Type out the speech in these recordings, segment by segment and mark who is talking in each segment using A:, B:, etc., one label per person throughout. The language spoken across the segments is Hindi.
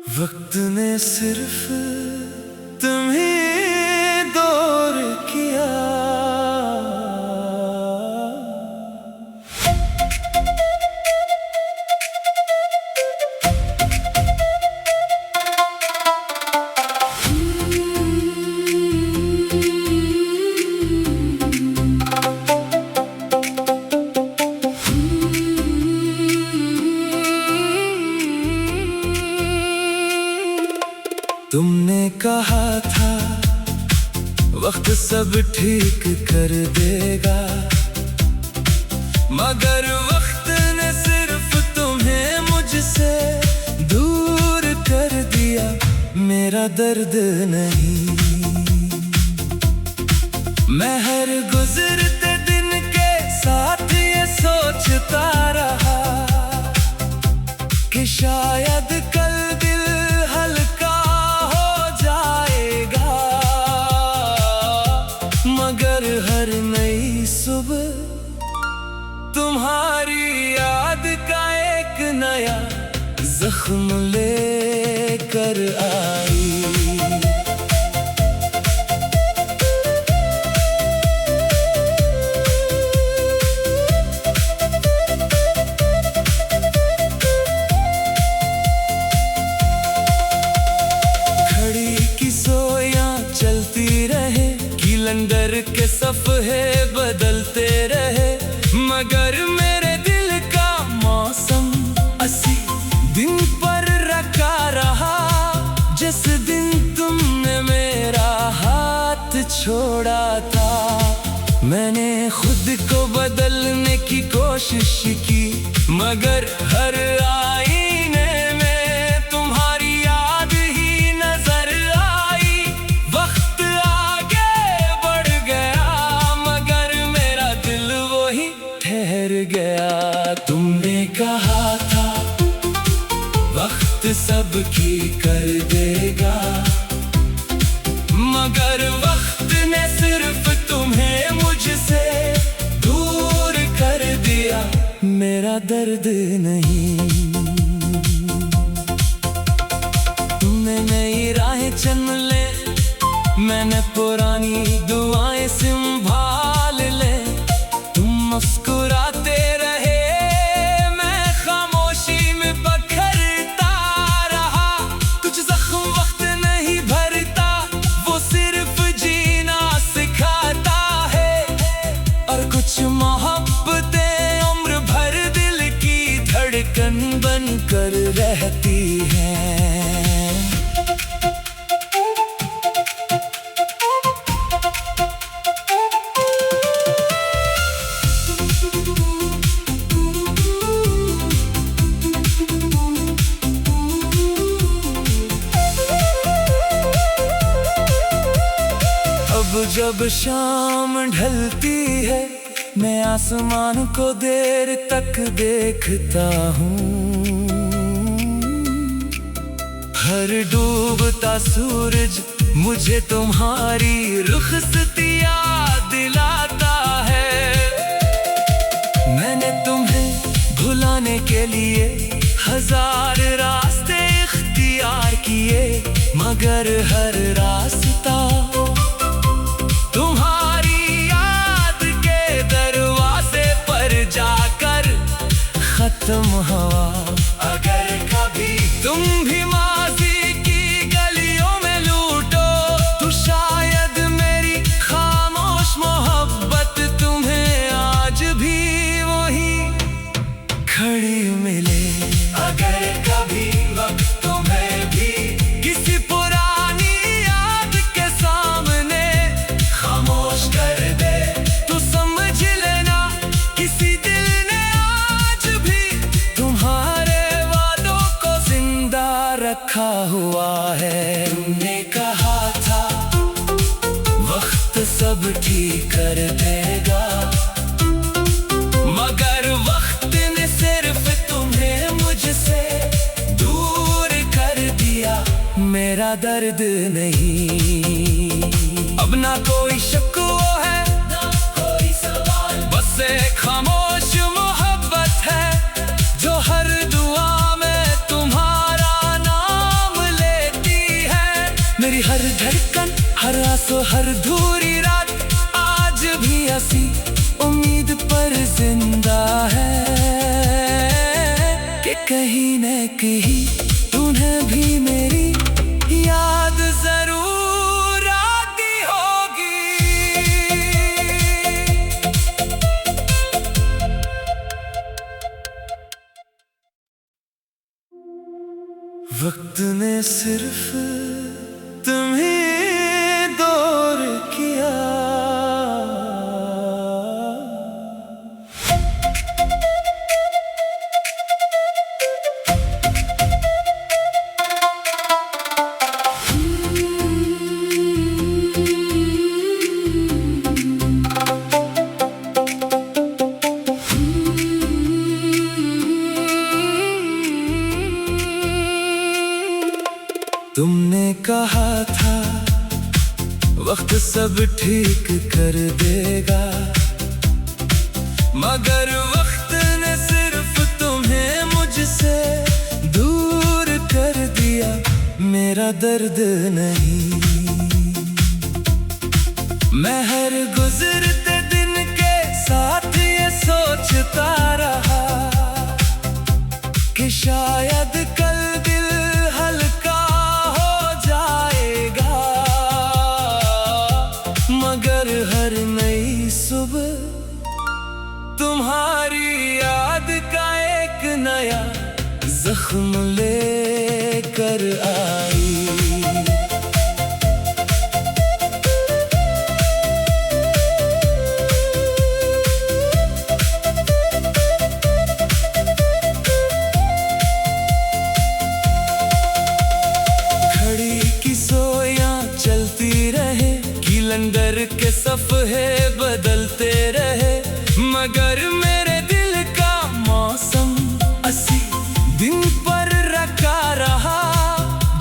A: वक्त ने सिर्फ तुम्हें दौर किया। तुमने कहा था वक्त सब ठीक कर देगा, मगर वक्त ने सिर्फ तुम्हें मुझसे दूर कर दिया। मेरा दर्द नहीं, मैं हर गुजरते दिन के साथ ये सोचता रहा कि शायद कल दिल हल्का हो जाएगा, मगर हर नई सुबह तुम्हारी याद का एक नया जख्म लेकर आई। कैलेंडर के सफ़े बदलते रहे, मगर मेरे दिल का मौसम 80 दिन पर रखा रहा। जिस दिन तुमने मेरा हाथ छोड़ा था, मैंने खुद को बदलने की कोशिश की, मगर हर आईने में तुम्हारी याद ही नजर आई। वक्त आगे बढ़ गया, मगर मेरा दिल वही ठहर गया। तुमने कहा था वक्त सबकी कर देगा, मगर वक्त ने सिर्फ तुम्हें मुझसे दूर कर दिया। मेरा दर्द नहीं, तुमने नई राहें चुन ले, मैंने पुरानी दुआएं संभाल ले। तुम मुस्कुराते रहे, मैं खामोशी में बखरता रहा। कुछ जख्म वक्त नहीं भरता, वो सिर्फ जीना सिखाता है, और कुछ मोहब्बतें उम्र भर दिल की धड़कन बनकर रहती हैं। जब शाम ढलती है, मैं आसमान को देर तक देखता हूँ। हर डूबता सूरज मुझे तुम्हारी रुखसती याद दिलाता है। मैंने तुम्हें भुलाने के लिए हजार रास्ते इख्तियार किए, मगर हर रास्ता तुम्हारी याद के दरवाजे पर जाकर खत्म हुआ। अगर कभी तुम भी माज़ी की गलियों में लूटो, तो शायद मेरी खामोश मोहब्बत तुम्हें आज भी वही खड़ी मिले। अगर कभी वक्त तुम्हें भी किसी पुरानी याद के सामने खामोश कर दे, तो समझ लेना किसी दिल ने आज भी तुम्हारे वादों को जिंदा रखा हुआ है। तुमने कहा था वक्त सब ठीक कर देगा, मगर वक्त ने सिर्फ तुम्हें मुझसे दूर कर दिया। मेरा दर्द नहीं, अब ना कोई शक वो है, ना कोई सवाल, बस एक खामोश मोहब्बत है जो हर दुआ में तुम्हारा नाम मेरी हर धड़कन, हर आंसू, हर धूरी रात आज भी हंसी उम्मीद पर जिंदा है कि कहीं न कहीं तूने भी मेरी याद जरूर आती होगी। वक्त ने सिर्फ तुम्हें दौर किया, तुमने कहा था वक्त सब ठीक कर देगा, मगर वक्त ने सिर्फ तुम्हें मुझसे दूर कर दिया। मेरा दर्द नहीं, मैं हर गुजरते दिन के साथ ये सोचता रहा कि शायद कल दिल हल्का हो जाएगा, मगर हर नई सुबह तुम्हारी याद का एक नया जख्म लेकर आई। कैलेंडर के सफ़े बदलते रहे, मगर मेरे दिल का मौसम 80 दिन पर रखा रहा।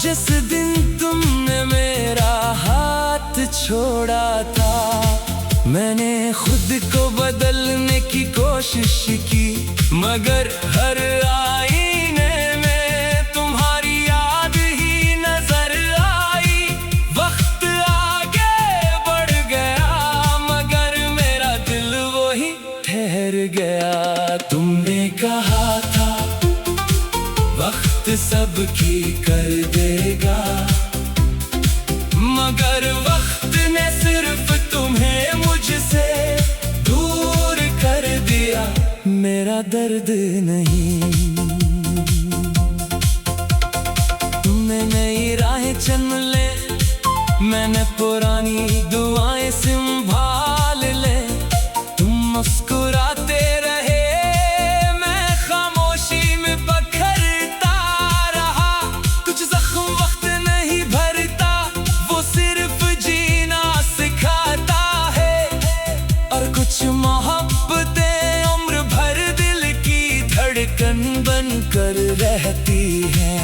A: जिस दिन तुमने मेरा हाथ छोड़ा था, मैंने खुद को बदलने की कोशिश की, मगर हर आईने में तुम्हारी याद ही नजर आई। वक्त आगे बढ़ गया, मगर मेरा दिल वही ठहर गया। तुमने कहा था वक्त सबकी कर देगा, मगर वक्त ने सिर्फ तुम्हें मुझसे दूर कर दिया। मेरा दर्द नहीं, तुमने नई राहें चुन ले, मैंने पुरानी दुआएं संभाल ले। तुम मुस्कुराते रहे, मैं खामोशी में बखरता रहा। कुछ जख्म वक्त नहीं भरता, वो सिर्फ जीना सिखाता है। और कुछ मोहब्बतें उम्र भर दिल की धड़कन बनकर रहती हैं।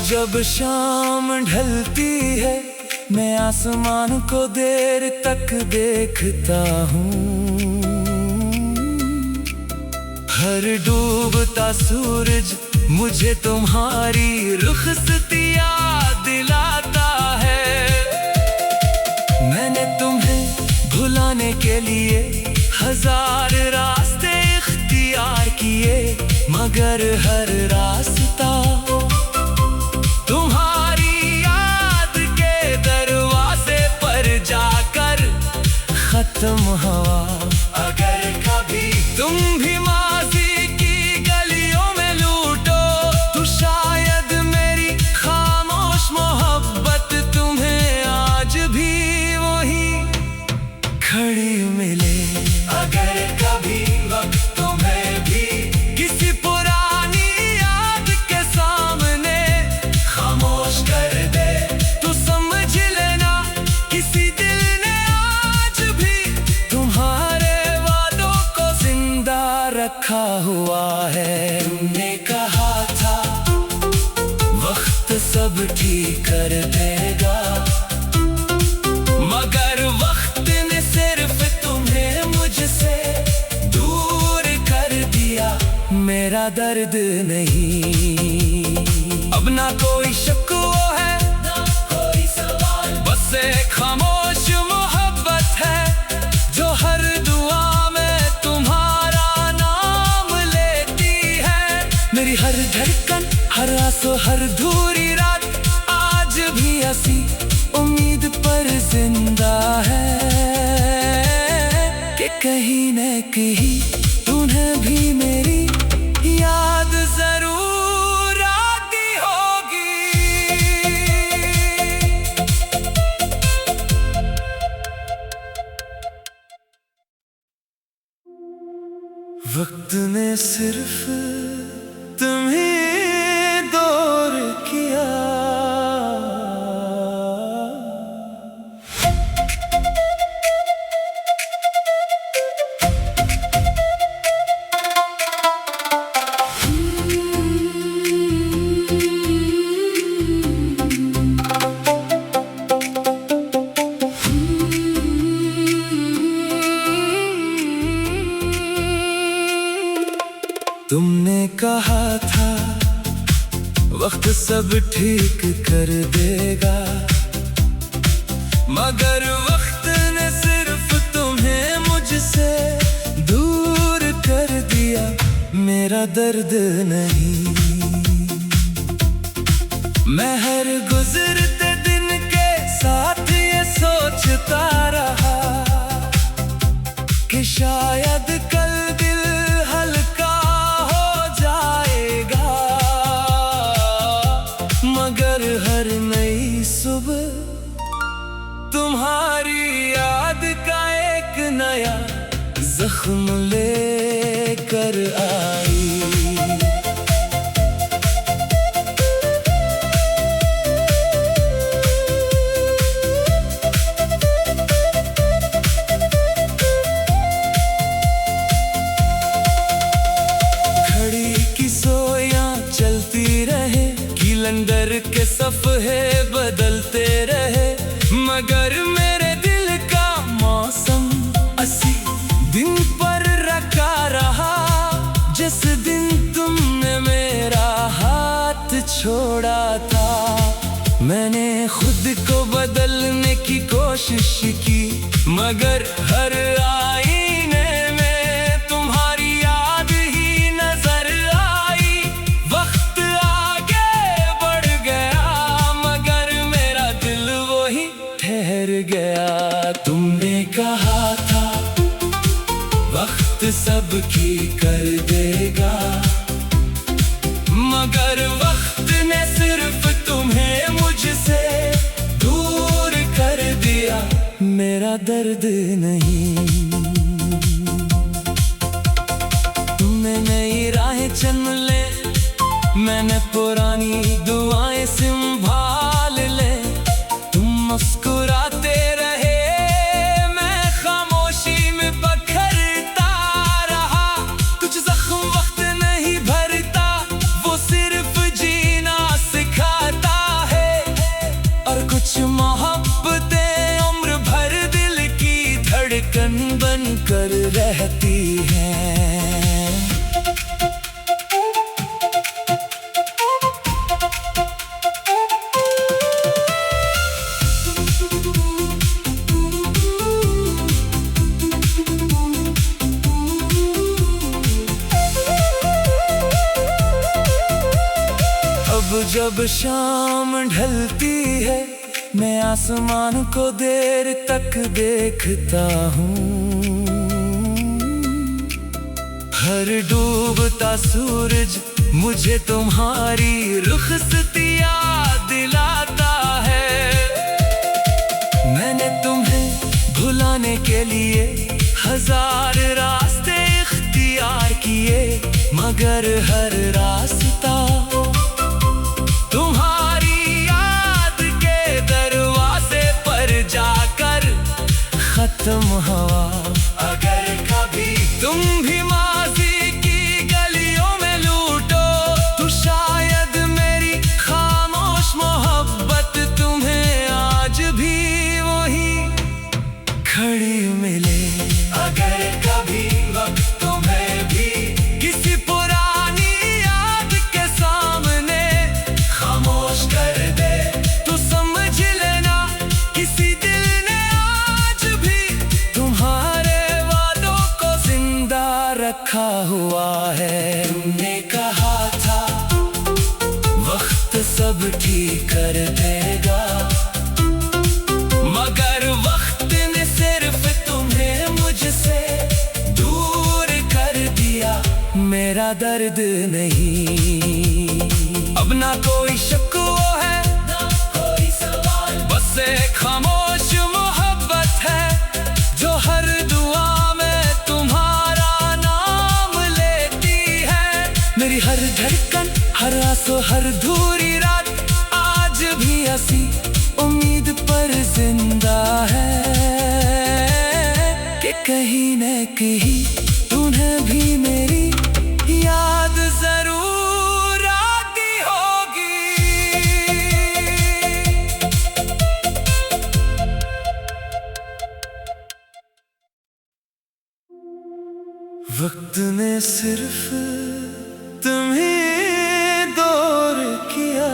A: जब शाम ढलती है, मैं आसमान को देर तक देखता हूँ। हर डूबता सूरज मुझे तुम्हारी रुखसती याद दिलाता है। मैंने तुम्हें भुलाने के लिए हजार रास्ते इख्तियार किए, मगर हर रास्ता तुम्हारी याद के दरवाजे पर जाकर खत्म हुआ। अगर कभी तुम भी माज़ी की गलियों में लूटो, तो शायद मेरी खामोश मोहब्बत तुम्हें आज भी वही खड़ी मिले। अगर कभी वक्त तुम्हें भी किसी पुरानी याद के सामने खामोश कर दे, तो समझ लेना किसी दिल ने आज भी तुम्हारे वादों को जिंदा रखा हुआ है। तुमने कहा था कर देगा। मगर वक्त ने सिर्फ तुम्हें मुझसे दूर कर दिया, मेरा दर्द नहीं। अब ना कोई शक वो है, ना कोई सवाल, बस एक खामोश मोहब्बत है जो हर दुआ में तुम्हारा नाम लेती है। मेरी हर धड़कन, हर आंसू, हर धूरी रात आज भी हंसी उम्मीद पर जिंदा है कि कहीं न कहीं तुम्हें भी मेरी याद जरूर आती होगी। वक्त ने सिर्फ तुम्हें दूर किया। तुमने कहा था वक्त सब ठीक कर देगा, मगर वक्त ने सिर्फ तुम्हें मुझसे दूर कर दिया, मेरा दर्द नहीं। मैं हर गुजरते दिन के साथ ये सोचता रहा कि शायद कल दिल हल्का हो जाएगा, मगर हर नई सुबह तुम्हारी याद का एक नया जख्म लेकर आई। कैलेंडर के सफ़े बदलते रहे, मगर मेरे दिल का मौसम 80 दिन पर रखा रहा। जिस दिन तुमने मेरा हाथ छोड़ा था, मैंने खुद को बदलने की कोशिश की, मगर हर आईने में तुम्हारी याद ही नजर आई। वक्त आगे बढ़ गया, मगर मेरा दिल वही ठहर गया। तुमने कहा था वक्त सबकी कर देगा, मगर वक्त ने सिर्फ तुम्हें मुझसे दूर कर दिया, मेरा दर्द नहीं। तुमने नई राहें चुन ले, मैंने पुरानी दुआएं संभाल ले। तुम मुस्कुराते रहे, मैं खामोशी में बखरता रहा। कुछ जख्म वक्त नहीं भरता, वो सिर्फ जीना सिखाता है। और कुछ मोहब्बतें उम्र भर दिल की धड़कन बनकर रहती हैं। जब शाम ढलती है, मैं आसमान को देर तक देखता हूँ। हर डूबता सूरज मुझे तुम्हारी रुखसती याद दिलाता है। मैंने तुम्हें भुलाने के लिए हजार रास्ते इख्तियार किए, मगर हर रास्ता तुम्हारी याद के दरवाजे पर जाकर खत्म हुआ। अगर कभी तुम भी माज़ी की गलियों में लूटो, तो शायद मेरी खामोश मोहब्बत रखा हुआ है। तुमने कहा था वक्त सब ठीक कर देगा, मगर वक्त ने सिर्फ तुम्हें मुझसे दूर कर दिया। मेरा दर्द नहीं, अब ना कोई शक वो है, ना कोई सवाल, बस एक खामोश मोहब्बत है जो हर दुआ में तुम्हारा नाम लेती है। मेरी हर धड़कन, हर आंसू, हर धूरी रात आज भी ऐसी उम्मीद पर जिंदा है कि कहीं न कहीं तुम्हें भी मेरी याद जरूर आती होगी। वक्त ने सिर्फ तुम्हें दूर किया।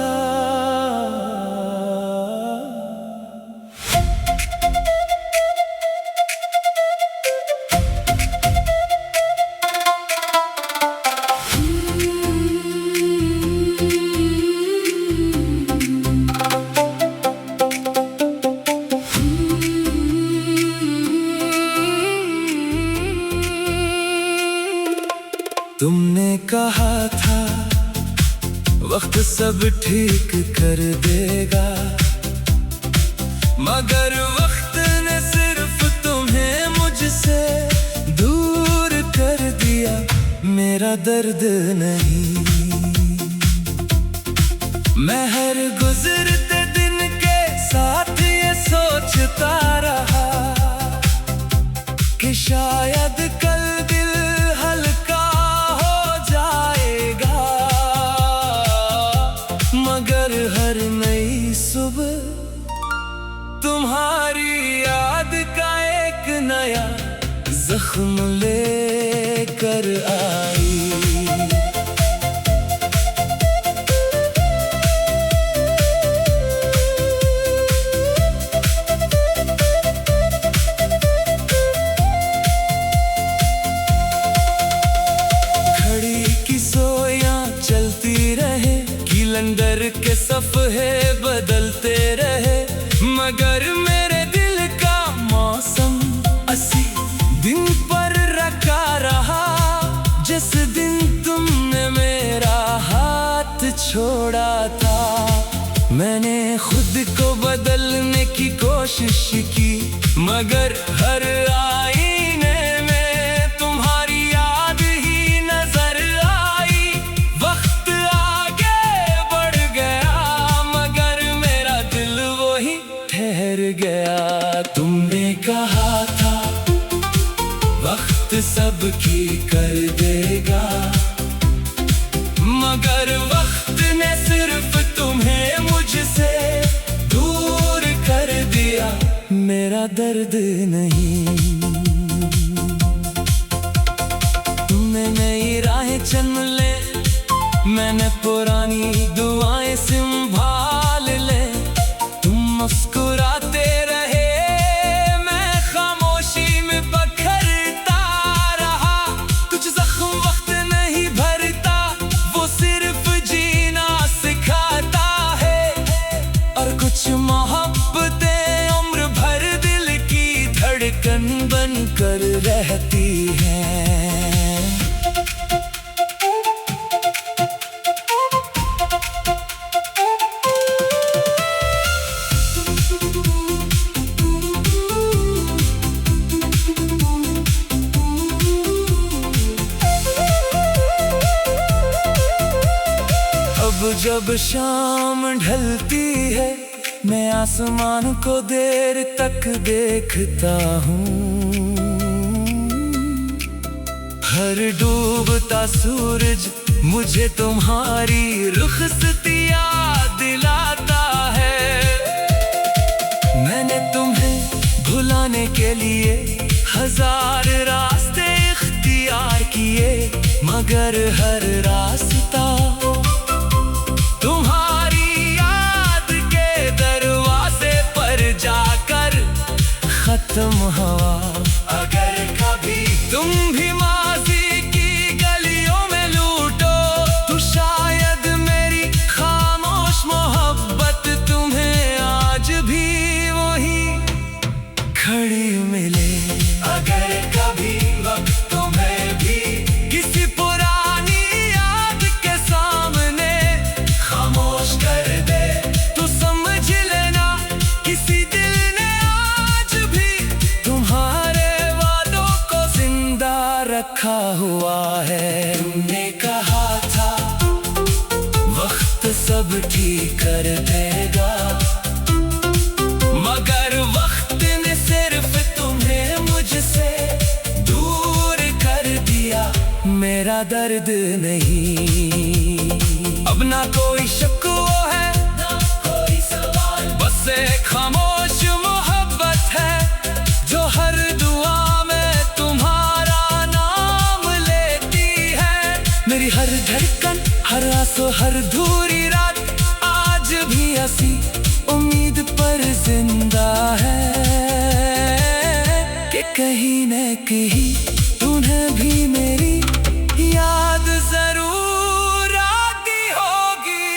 A: तुमने कहा था वक्त सब ठीक कर देगा, मगर वक्त ने सिर्फ तुम्हें मुझसे दूर कर दिया। मेरा दर्द नहीं, मैं हर गुजरते दिन के साथ ये सोचता रहा कि शायद कल दिल हल्का हो जाएगा, मगर हर नई सुबह तुम्हारी याद का एक नया जख्म लेकर आई। कैलेंडर के सफ़े बदलते रहे, मगर मेरे दिल का मौसम अस्सी दिन पर रखा रहा। जिस दिन तुमने मेरा हाथ छोड़ा था, मैंने खुद को बदलने की कोशिश की, मगर हर आईने में तुम्हारी याद ही नजर आई। वक्त आगे बढ़ गया, मगर मेरा दिल वही ठहर गया। तुमने कहा था वक्त सबकी कर देगा, मगर वक्त ने सिर्फ तुम्हें मुझसे दूर कर दिया। मेरा दर्द नहीं, तुमने नई राहें चुन ले, मैंने पुरानी दुआएं संभाल ले। तुम मुस्कुराते रहे, मैं खामोशी में बखरता रहा। कुछ जख्म वक्त नहीं भरता, वो सिर्फ जीना सिखाता है, और कुछ मोहब्बतें उम्र भर दिल की धड़कन बनकर रहती हैं। जब शाम ढलती है, मैं आसमान को देर तक देखता हूँ। हर डूबता सूरज मुझे तुम्हारी रुखसती याद दिलाता है। मैंने तुम्हें भुलाने के लिए हजार रास्ते इख्तियार किए, मगर हर रास्ता तुम्हारी याद के दरवाजे पर जाकर खत्म हुआ। अगर कभी तुम भी माज़ी तुमने कहा था वक्त सब ठीक कर देगा, मगर वक्त ने सिर्फ तुम्हें मुझसे दूर कर दिया। मेरा दर्द नहीं, अब ना कोई शक वो है ना कोई सवाल, बस एक खामोश मोहब्बत है जो हर दुआ में तुम्हारा नाम लेती है। मेरी हर धड़कन, हर आंसू, हर अधूरी रात आज भी हंसी उम्मीद पर जिंदा है कि कहीं न कहीं तुम्हें भी मेरी याद जरूर आती होगी।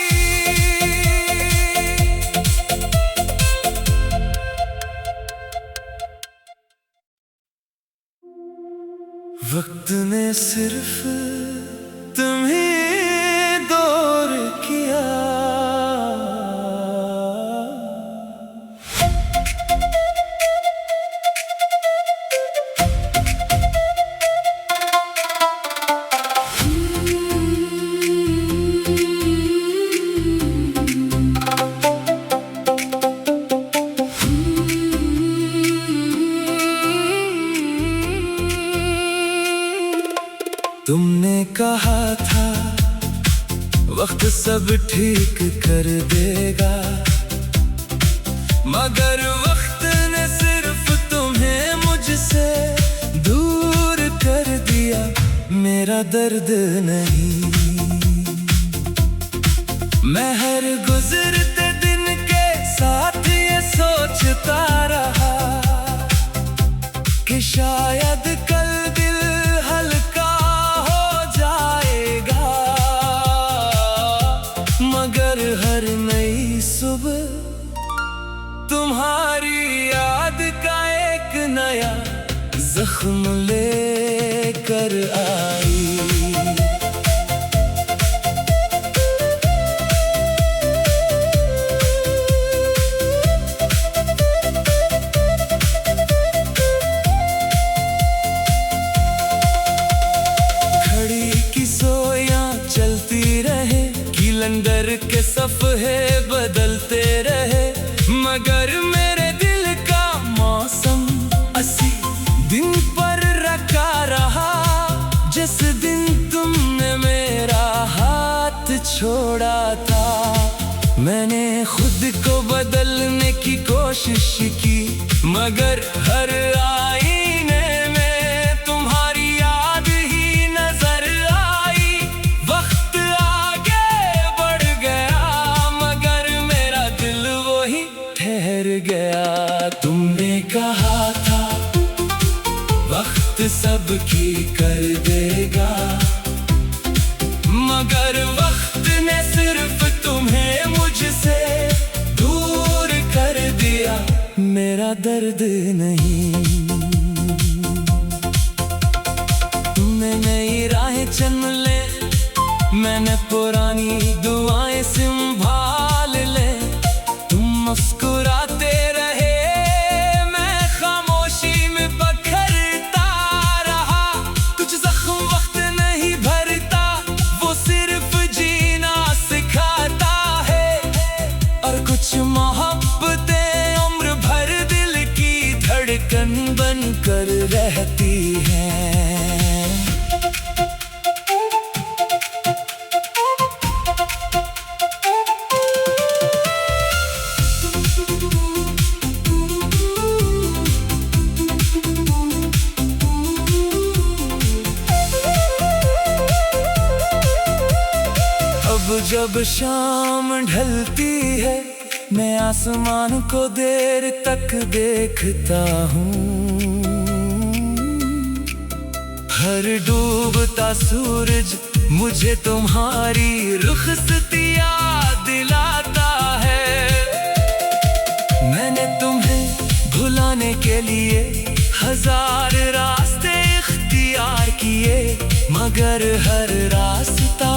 A: वक्त ने सिर्फ तुम्हें दूर किया, तुमने कहा था वक्त सब ठीक कर देगा, मगर वक्त ने सिर्फ तुम्हें मुझसे दूर कर दिया। मेरा दर्द नहीं, मैं हर गुजरते दिन के साथ ये सोचता रहा कि शायद कल दिल हल्का हो जाएगा, मगर हर नई सुबह तुम्हारी याद का एक नया जख्म लेकर आई। कैलेंडर के सफ़े बदलते रहे, मगर मेरे दिल का मौसम 80 दिन पर रखा रहा। जिस दिन तुमने मेरा हाथ छोड़ा था, मैंने खुद को बदलने की कोशिश की, मगर हर आईने में तुम्हारी याद ही नजर आई। वक्त आगे बढ़ गया, मगर मेरा दिल वही ठहर गया। तुमने कहा था वक्त सबकी कर देगा, मगर वक्त ने सिर्फ तुम्हें मुझसे दूर कर दिया। मेरा दर्द नहीं, तुमने नई राहें चुन ले, मैंने पुरानी दुआएं संभाल ले। तुम मुस्कुराते रहे, मैं खामोशी में बखरता रहा। कुछ जख्म वक्त नहीं भरता, वो सिर्फ जीना सिखाता है। और कुछ मोहब्बतें उम्र भर दिल की धड़कन बन कर रहती हैं। जब शाम ढलती है, मैं आसमान को देर तक देखता हूँ। हर डूबता सूरज मुझे तुम्हारी रुखसती याद दिलाता है। मैंने तुम्हें भुलाने के लिए हजार रास्ते इख्तियार किए, मगर हर रास्ता